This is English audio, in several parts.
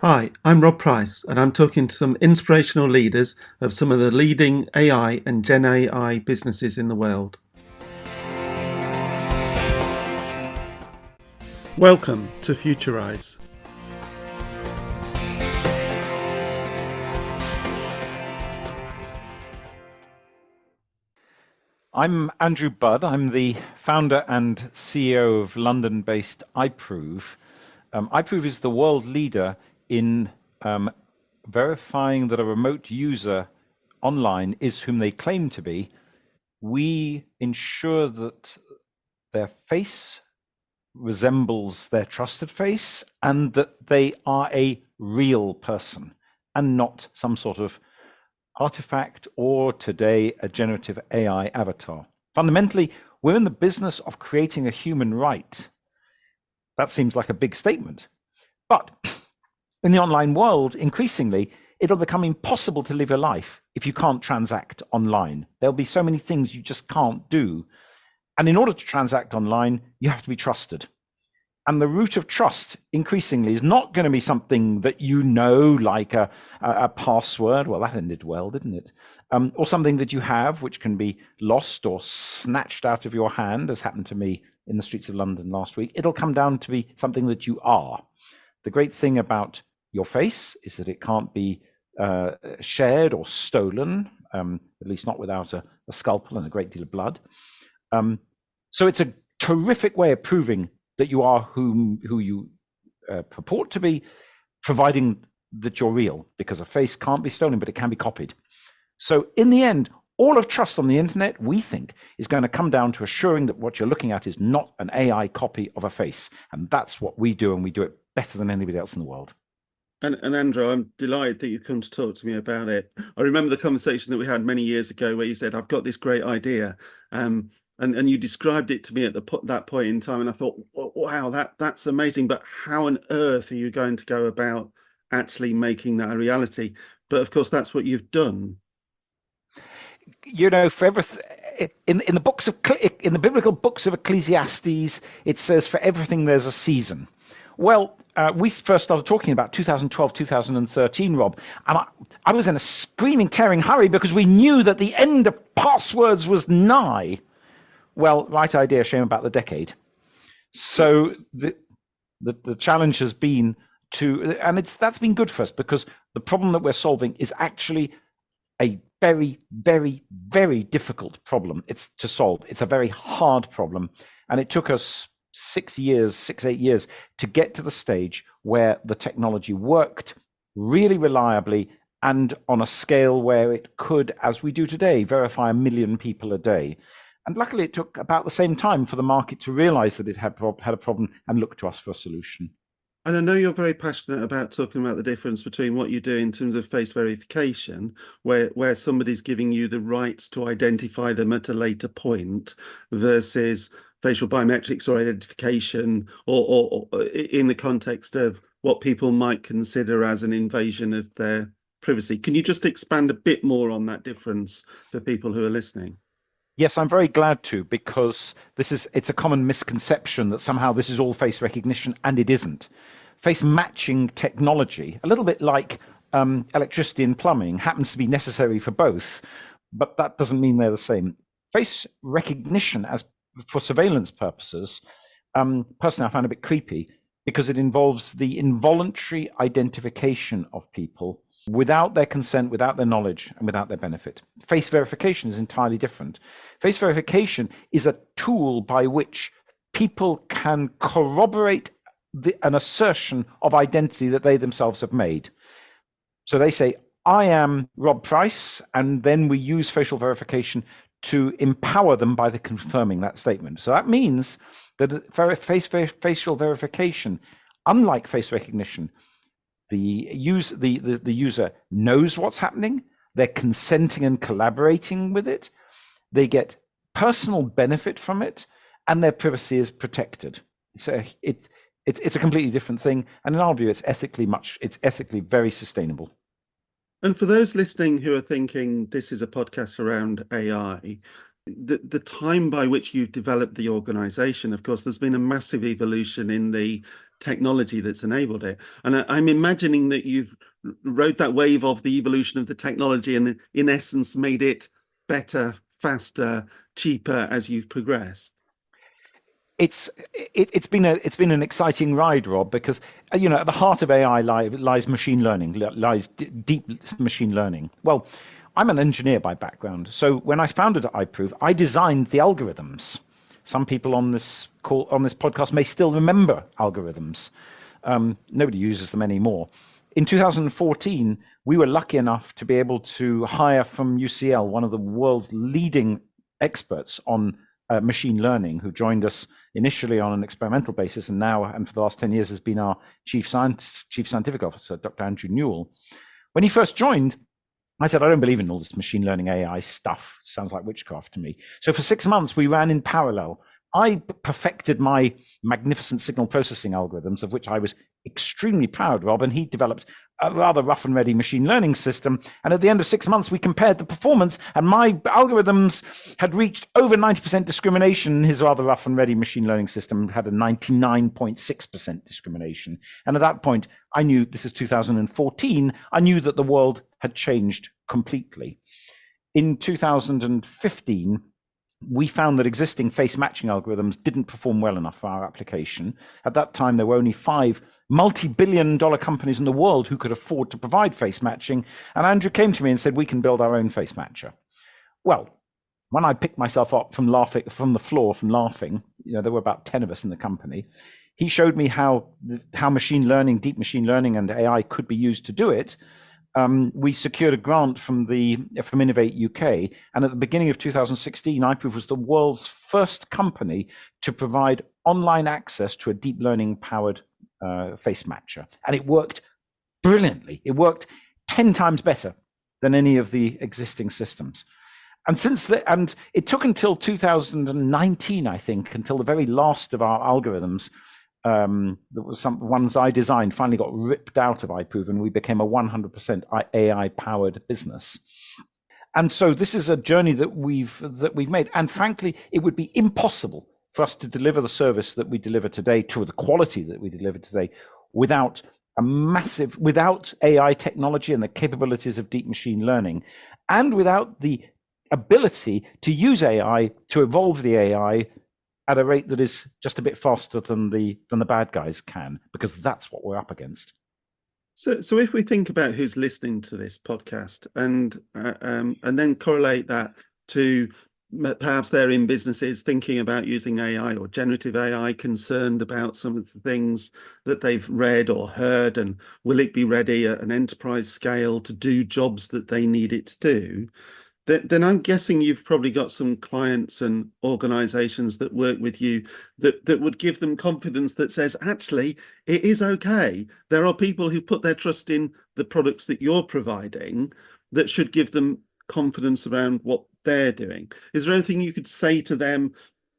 Hi, I'm Rob Price, and I'm talking to some inspirational leaders of some of the leading AI and Gen AI businesses in the world. Welcome to Futurise. I'm Andrew Budd. I'm the founder and CEO of London-based iProov. iProov is the world leader in verifying that a remote user online is whom they claim to be. We ensure that their face resembles their trusted face and that they are a real person and not some sort of artifact or today a generative AI avatar. Fundamentally, we're in the business of creating a human right. That seems like a big statement. But in the online world, increasingly, it'll become impossible to live your life if you can't transact online. There'll be so many things you just can't do. And in order to transact online, you have to be trusted. And the root of trust increasingly is not going to be something that you know, like a password. Well, that ended well, didn't it? Or something that you have, which can be lost or snatched out of your hand, as happened to me in the streets of London last week. It'll come down to be something that you are. The great thing about your face is that it can't be shared or stolen, at least not without a scalpel and a great deal of blood. So it's a terrific way of proving that you are who you purport to be, providing that you're real, because a face can't be stolen, but it can be copied. So in the end, all of trust on the internet, we think, is going to come down to assuring that what you're looking at is not an AI copy of a face. And that's what we do, and we do it better than anybody else in the world. And Andrew, I'm delighted that you've come to talk to me about it. I remember the conversation that we had many years ago where you said, I've got this great idea. And you described it to me at that point in time. And I thought, wow, that's amazing. But how on earth are you going to go about actually making that a reality? But of course, that's what you've done. You know, for everything in the books of in the biblical books of Ecclesiastes, it says for everything there's a season. Well, we first started talking about 2012, 2013, Rob, and I was in a screaming, tearing hurry because we knew that the end of passwords was nigh. Well, right idea, shame about the decade. So the challenge has been to, and that's been good for us because the problem that we're solving is actually a very, very, very difficult problem. It's to solve. It's a very hard problem, and it took us 6, 8 years to get to the stage where the technology worked really reliably and on a scale where it could, as we do today, verify 1 million people a day. And luckily, it took about the same time for the market to realize that it had a problem and look to us for a solution. And I know you're very passionate about talking about the difference between what you do in terms of face verification, where somebody's giving you the rights to identify them at a later point, versus facial biometrics or identification, or in the context of what people might consider as an invasion of their privacy. Can you just expand a bit more on that difference for people who are listening? Yes, I'm very glad to, because it's a common misconception that somehow this is all face recognition, and it isn't. Face matching technology, a little bit like electricity and plumbing, happens to be necessary for both, but that doesn't mean they're the same. Face recognition, as for surveillance purposes, personally I found a bit creepy because it involves the involuntary identification of people without their consent, without their knowledge, and without their benefit. Face verification is entirely different. Face verification is a tool by which people can corroborate an assertion of identity that they themselves have made. So they say, I am Rob Price, and then we use facial verification to empower them by the confirming that statement. So that means that facial verification, unlike face recognition, the user knows what's happening, they're consenting and collaborating with it, they get personal benefit from it, and their privacy is protected. So it's a completely different thing, and in our view, it's ethically very sustainable. And for those listening who are thinking this is a podcast around AI, the time by which you've developed the organization, of course, there's been a massive evolution in the technology that's enabled it. And I'm imagining that you've rode that wave of the evolution of the technology and, in essence, made it better, faster, cheaper as you've progressed. It's been an exciting ride, Rob, because at the heart of AI lies machine learning, lies deep machine learning. Well, I'm an engineer by background, so when I founded iProov, I designed the algorithms. Some people on this podcast may still remember algorithms. Nobody uses them anymore. In 2014, we were lucky enough to be able to hire from UCL, one of the world's leading experts on machine learning, who joined us initially on an experimental basis and now, and for the last 10 years, has been our chief scientific officer, Dr. Andrew Newell. When he first joined, I said, I don't believe in all this machine learning AI stuff. Sounds like witchcraft to me. So for 6 months, we ran in parallel. I perfected my magnificent signal processing algorithms, of which I was extremely proud, Rob, and he developed a rather rough and ready machine learning system. And at the end of 6 months, we compared the performance, and my algorithms had reached over 90% discrimination. His rather rough and ready machine learning system had a 99.6% discrimination. And at that point, I knew, this is 2014, I knew that the world had changed completely. In 2015, we found that existing face matching algorithms didn't perform well enough for our application. At that time, there were only 5 multi-billion-dollar companies in the world who could afford to provide face matching. And Andrew came to me and said, we can build our own face matcher. Well, when I picked myself up from the floor from laughing, there were about 10 of us in the company. He showed me how machine learning, deep machine learning, and AI could be used to do it. We secured a grant from Innovate UK, and at the beginning of 2016, iProov was the world's first company to provide online access to a deep learning powered face matcher, and it worked brilliantly. It worked 10 times better than any of the existing systems. And it took until 2019, I think, until the very last of our algorithms, there was some ones I designed, finally got ripped out of iProov, and we became a 100% AI powered business. And so this is a journey that we've made. And frankly, it would be impossible for us to deliver the service that we deliver today, to the quality that we deliver today, without AI technology and the capabilities of deep machine learning, and without the ability to use AI to evolve the AI at a rate that is just a bit faster than the bad guys can, because that's what we're up against. So if we think about who's listening to this podcast and then correlate that to perhaps they're in businesses thinking about using AI or generative AI, concerned about some of the things that they've read or heard, and will it be ready at an enterprise scale to do jobs that they need it to do? Then I'm guessing you've probably got some clients and organizations that work with you that would give them confidence that says, actually, it is okay. There are people who put their trust in the products that you're providing that should give them confidence around what they're doing. Is there anything you could say to them,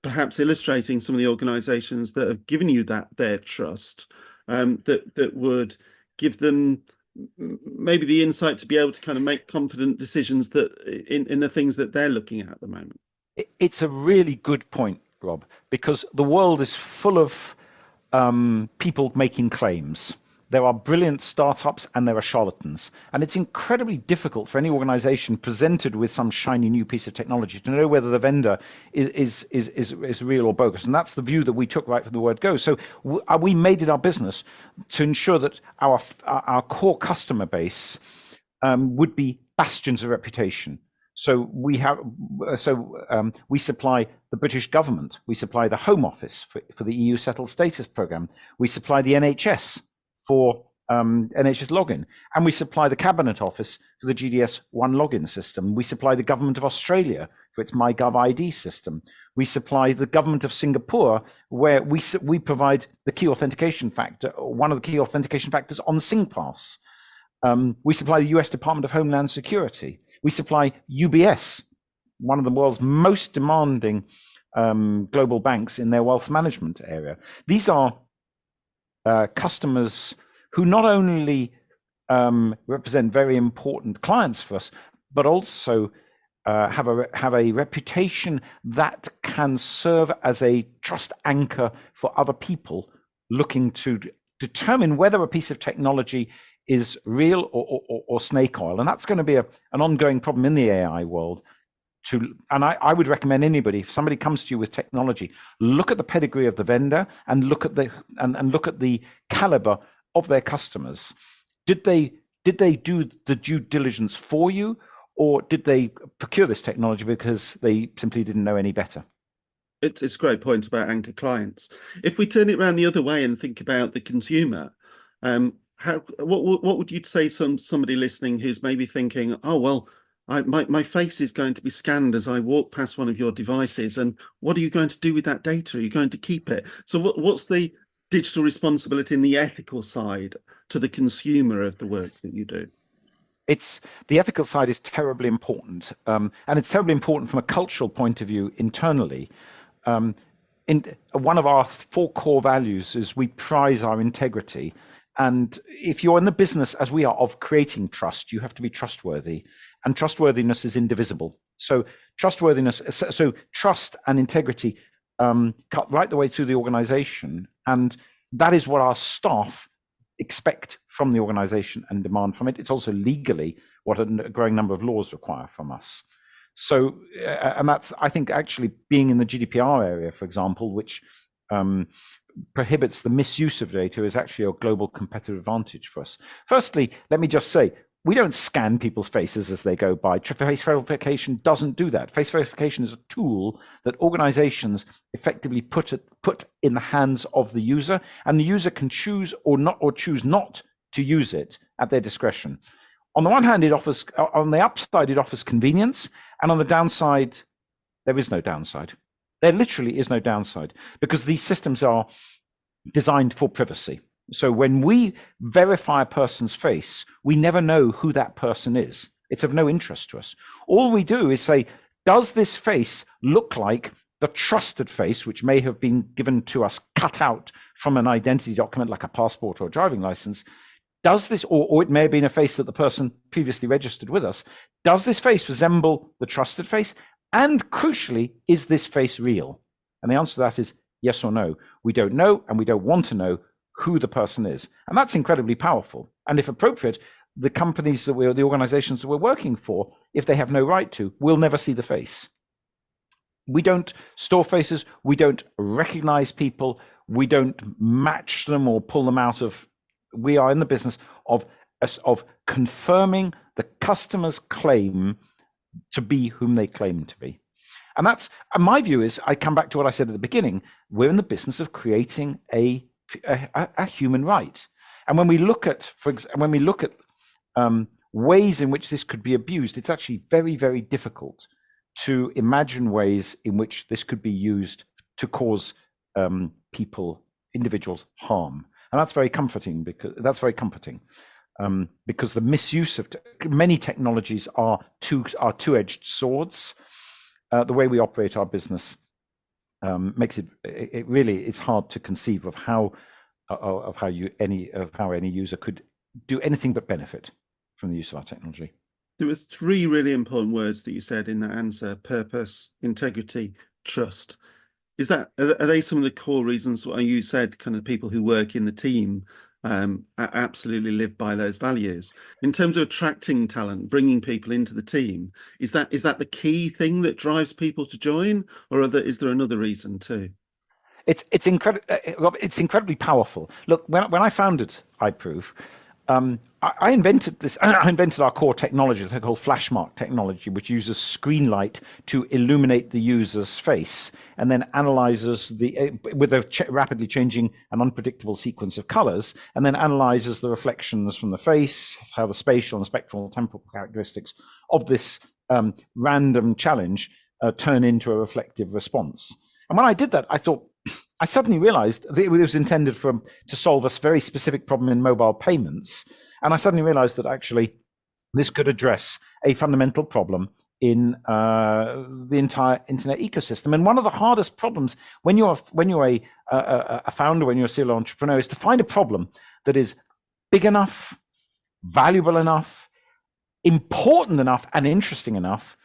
perhaps illustrating some of the organizations that have given you their trust, that would give them maybe the insight to be able to kind of make confident decisions that in the things that they're looking at the moment? It's a really good point, Rob, because the world is full of people making claims. There are brilliant startups and there are charlatans. And it's incredibly difficult for any organization presented with some shiny new piece of technology to know whether the vendor is real or bogus. And that's the view that we took right from the word go. So we made it our business to ensure that our core customer base would be bastions of reputation. So we supply the British government, we supply the Home Office for the EU Settled Status Programme, we supply the NHS for NHS login, and we supply the Cabinet Office for the GDS One login system. We supply the Government of Australia for its MyGov ID system. We supply the Government of Singapore, where we provide the key authentication factor, one of the key authentication factors on SingPass. We supply the US Department of Homeland Security. We supply UBS, one of the world's most demanding global banks in their wealth management area. These are customers who not only represent very important clients for us, but also have a reputation that can serve as a trust anchor for other people looking to determine whether a piece of technology is real or snake oil. And that's going to be an ongoing problem in the AI world. And I would recommend anybody, if somebody comes to you with technology, look at the pedigree of the vendor and look at the caliber of their customers. Did they do the due diligence for you, or did they procure this technology because they simply didn't know any better? It's a great point about anchor clients. If we turn it around the other way and think about the consumer, what would you say somebody listening who's maybe thinking, oh well, my face is going to be scanned as I walk past one of your devices, and what are you going to do with that data? Are you going to keep it? So what's the digital responsibility and the ethical side to the consumer of the work that you do? It's the ethical side is terribly important, and it's terribly important from a cultural point of view internally. Um, One of our four core values is we prize our integrity. And if you're in the business, as we are, of creating trust, you have to be trustworthy. And trustworthiness is indivisible. So trust and integrity cut right the way through the organization. And that is what our staff expect from the organization and demand from it. It's also legally what a growing number of laws require from us. So, and that's, I think, actually being in the GDPR area, for example, which prohibits the misuse of data, is actually a global competitive advantage for us. Firstly, let me just say, we don't scan people's faces as they go by. Face verification doesn't do that. Face verification is a tool that organizations effectively put in the hands of the user, and the user can choose or choose not to use it at their discretion. On the one hand, on the upside, it offers convenience, and on the downside, there is no downside. There literally is no downside, because these systems are designed for privacy. So when we verify a person's face, we never know who that person is. It's of no interest to us. All we do is say, does this face look like the trusted face, which may have been given to us cut out from an identity document like a passport or a driving license? Does this, or it may have been a face that the person previously registered with us, does this face resemble the trusted face? And crucially, is this face real? And the answer to that is yes or no. We don't know, and we don't want to know who the person is. And that's incredibly powerful. And if appropriate, the companies the organizations that we're working for, if they have no right to, will never see the face. We don't store faces. We don't recognize people. We don't match them or pull them out of. We are in the business of confirming the customer's claim to be whom they claim to be. And my view is, I come back to what I said at the beginning, we're in the business of creating a human right. And when we look at, ways in which this could be abused, it's actually very, very difficult to imagine ways in which this could be used to cause individuals harm. And that's very comforting, because the misuse of many technologies are two-edged swords. The way we operate our business makes it really, it's hard to conceive of how any user could do anything but benefit from the use of our technology. There were three really important words that you said in that answer: purpose, integrity, trust. Are they some of the core reasons why you said kind of people who work in the team absolutely live by those values? In terms of attracting talent, bringing people into the team, is that the key thing that drives people to join, or is there another reason too? It's incredibly powerful. Look, when I founded iProov, I invented this. I invented our core technology, the called flashmark technology, which uses screen light to illuminate the user's face, and then analyzes with a rapidly changing and unpredictable sequence of colors, and then analyzes the reflections from the face, how the spatial and spectral temporal characteristics of this random challenge turn into a reflective response. And when I did that, I suddenly realized that it was intended to solve a very specific problem in mobile payments. And I suddenly realized that actually this could address a fundamental problem in the entire internet ecosystem. And one of the hardest problems when you're a founder, when you're a serial entrepreneur, is to find a problem that is big enough, valuable enough, important enough, and interesting enough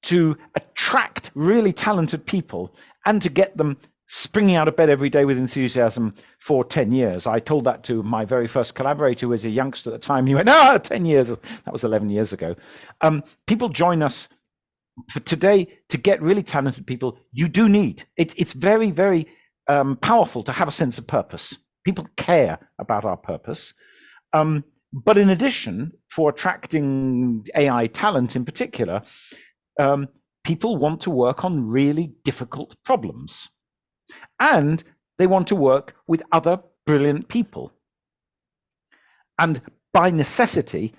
to attract really talented people and to get them springing out of bed every day with enthusiasm for 10 years. I told that to my very first collaborator, who was a youngster at the time. He went, "No, 10 years." That was 11 years ago. People join us for today to get really talented people. You do need it's very, very powerful to have a sense of purpose. People care about our purpose. But in addition, for attracting AI talent in particular, people want to work on really difficult problems. And they want to work with other brilliant people. And by necessity,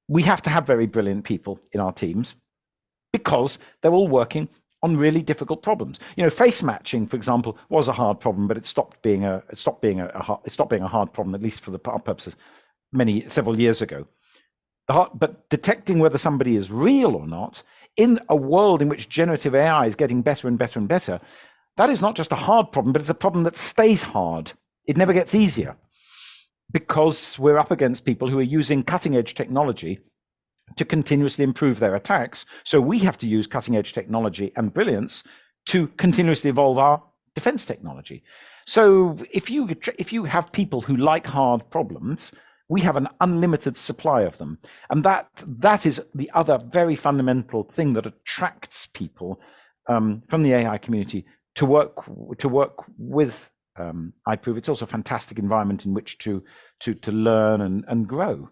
we have to have very brilliant people in our teams because they're all working on really difficult problems. Face matching, for example, was a hard problem, but it stopped being a hard problem, at least for our purposes, several years ago. But detecting whether somebody is real or not in a world in which generative AI is getting better and better and better, that is not just a hard problem, but it's a problem that stays hard. It never gets easier because we're up against people who are using cutting edge technology to continuously improve their attacks. So we have to use cutting edge technology and brilliance to continuously evolve our defense technology. So if you have people who like hard problems, we have an unlimited supply of them. And that is the other very fundamental thing that attracts people from the AI community to work with iProov. It's also a fantastic environment in which to learn and grow.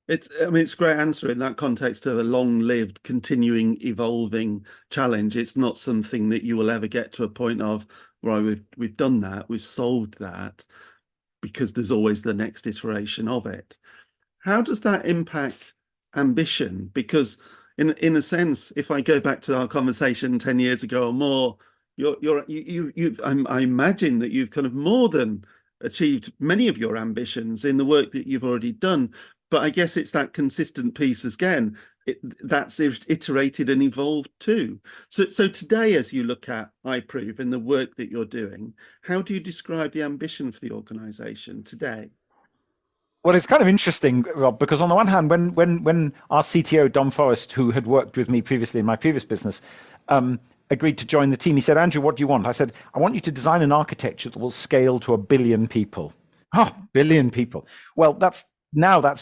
It's a great answer in that context of a long-lived, continuing, evolving challenge. It's not something that you will ever get to a point of, right, we've done that, we've solved that, because there's always the next iteration of it. How does that impact ambition? Because in a sense, if I go back to our conversation 10 years ago or more, I imagine that you've kind of more than achieved many of your ambitions in the work that you've already done. But I guess it's that consistent piece again, that's iterated and evolved too. So today, as you look at iProov and the work that you're doing, how do you describe the ambition for the organization today? Well, it's kind of interesting, Rob, because on the one hand, when our CTO, Dom Forrest, who had worked with me previously in my previous business, agreed to join the team, he said, "Andrew, what do you want?" I said, "I want you to design an architecture that will scale to 1 billion people." Oh, 1 billion people. Well, that's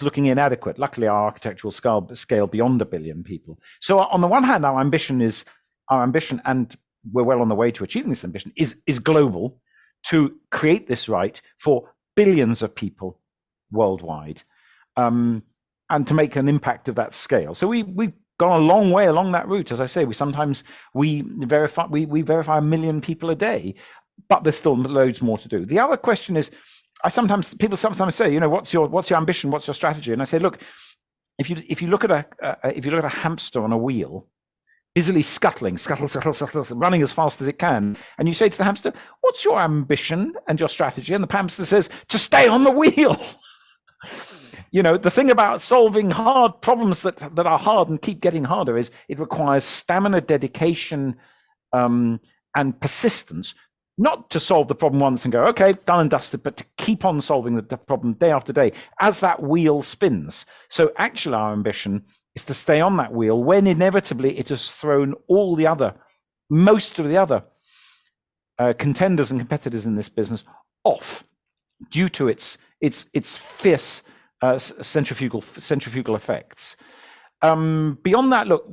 looking inadequate. Luckily, our architecture will scale beyond 1 billion people. So on the one hand, our ambition, and we're well on the way to achieving this ambition, is global, to create this right for billions of people worldwide, and to make an impact of that scale. So we've gone a long way along that route. As I say, we verify 1 million people a day, but there's still loads more to do. The other question is, people sometimes say, what's your ambition, what's your strategy? And I say, look, if you look at a hamster on a wheel, busily scuttle, running as fast as it can, and you say to the hamster, "What's your ambition and your strategy?" And the hamster says, "To stay on the wheel." The thing about solving hard problems that are hard and keep getting harder is it requires stamina, dedication, and persistence. Not to solve the problem once and go, "Okay, done and dusted," but to keep on solving the problem day after day as that wheel spins. So actually, our ambition is to stay on that wheel when inevitably it has thrown most of the other contenders and competitors in this business off due to its fierce centrifugal effects. Beyond that, look,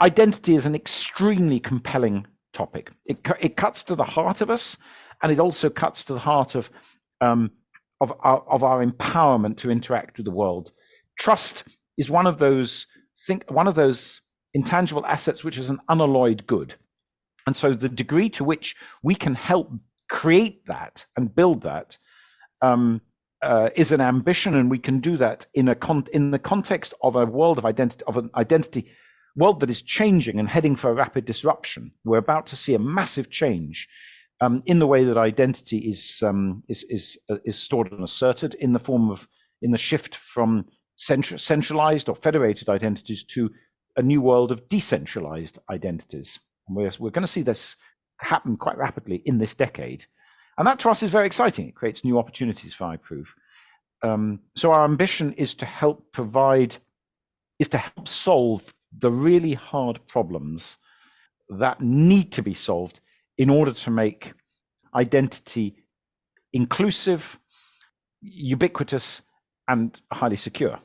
identity is an extremely compelling topic. It cuts to the heart of us, and it also cuts to the heart of our empowerment to interact with the world. Trust is one of those intangible assets which is an unalloyed good, and so the degree to which we can help create that and build that is an ambition, and we can do that in the context of a world of identity, world that is changing and heading for a rapid disruption. We're about to see a massive change in the way that identity is stored and asserted in the shift from centralized or federated identities to a new world of decentralized identities. And we're going to see this happen quite rapidly in this decade. And that to us is very exciting. It creates new opportunities for iProov. So our ambition is to help solve the really hard problems that need to be solved in order to make identity inclusive, ubiquitous, and highly secure.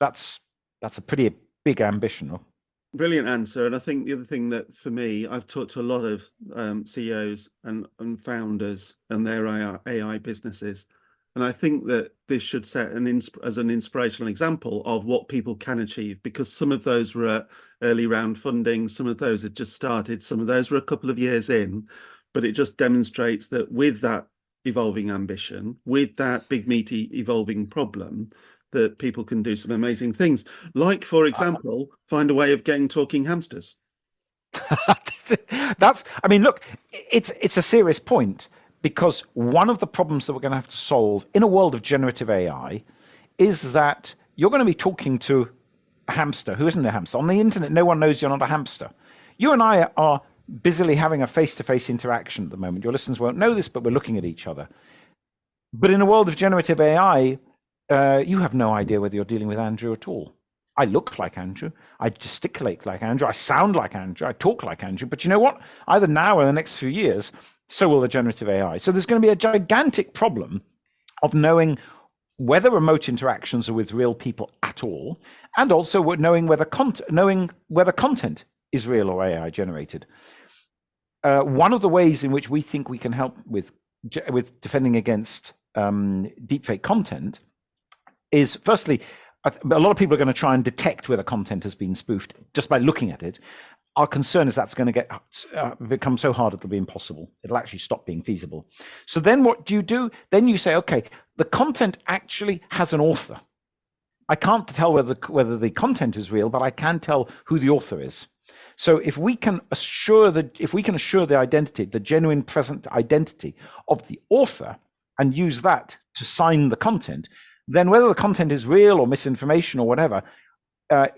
That's a pretty big ambition. Brilliant answer. And I think the other thing that for me, I've talked to a lot of CEOs and founders and their AI businesses. And I think that this should set as an inspirational example of what people can achieve, because some of those were at early round funding, some of those had just started, some of those were a couple of years in. But it just demonstrates that with that evolving ambition, with that big, meaty, evolving problem, that people can do some amazing things. Like, for example, find a way of getting talking hamsters. I mean, look, it's a serious point, because one of the problems that we're going to have to solve in a world of generative AI is that you're going to be talking to a hamster who isn't a hamster. On the internet, no one knows you're not a hamster. You and I are busily having a face-to-face interaction at the moment. Your listeners won't know this, but we're looking at each other. But in a world of generative AI, you have no idea whether you're dealing with Andrew at all. I look like Andrew. I gesticulate like Andrew. I sound like Andrew. I talk like Andrew. But you know what? Either now or in the next few years, so will the generative AI. So there's going to be a gigantic problem of knowing whether remote interactions are with real people at all, and also knowing whether content is real or AI generated. One of the ways in which we think we can help with defending against deepfake content is, firstly, a lot of people are going to try and detect whether content has been spoofed just by looking at it. Our concern is that's going to become so hard it'll be impossible. It'll actually stop being feasible. So then what do? Then you say, okay, the content actually has an author. I can't tell whether the content is real, but I can tell who the author is. So if we can assure the identity, the genuine present identity of the author, and use that to sign the content, then whether the content is real or misinformation or whatever, the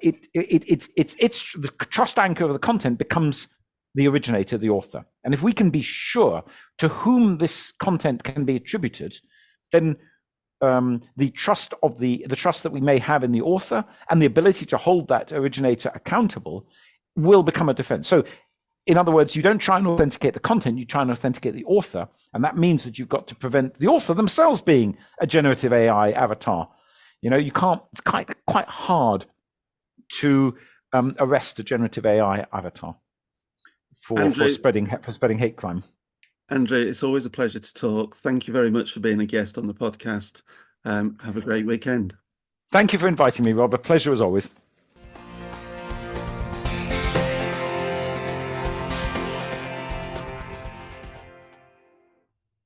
trust anchor of the content becomes the originator, the author. And if we can be sure to whom this content can be attributed, then the trust that we may have in the author and the ability to hold that originator accountable will become a defense. So, in other words, you don't try and authenticate the content, you try and authenticate the author. And that means that you've got to prevent the author themselves being a generative AI avatar. You know, you can't, it's quite hard to arrest a generative AI avatar for spreading hate crime. Andrew, it's always a pleasure to talk. Thank you very much for being a guest on the podcast. Have a great weekend. Thank you for inviting me, Rob. A pleasure as always.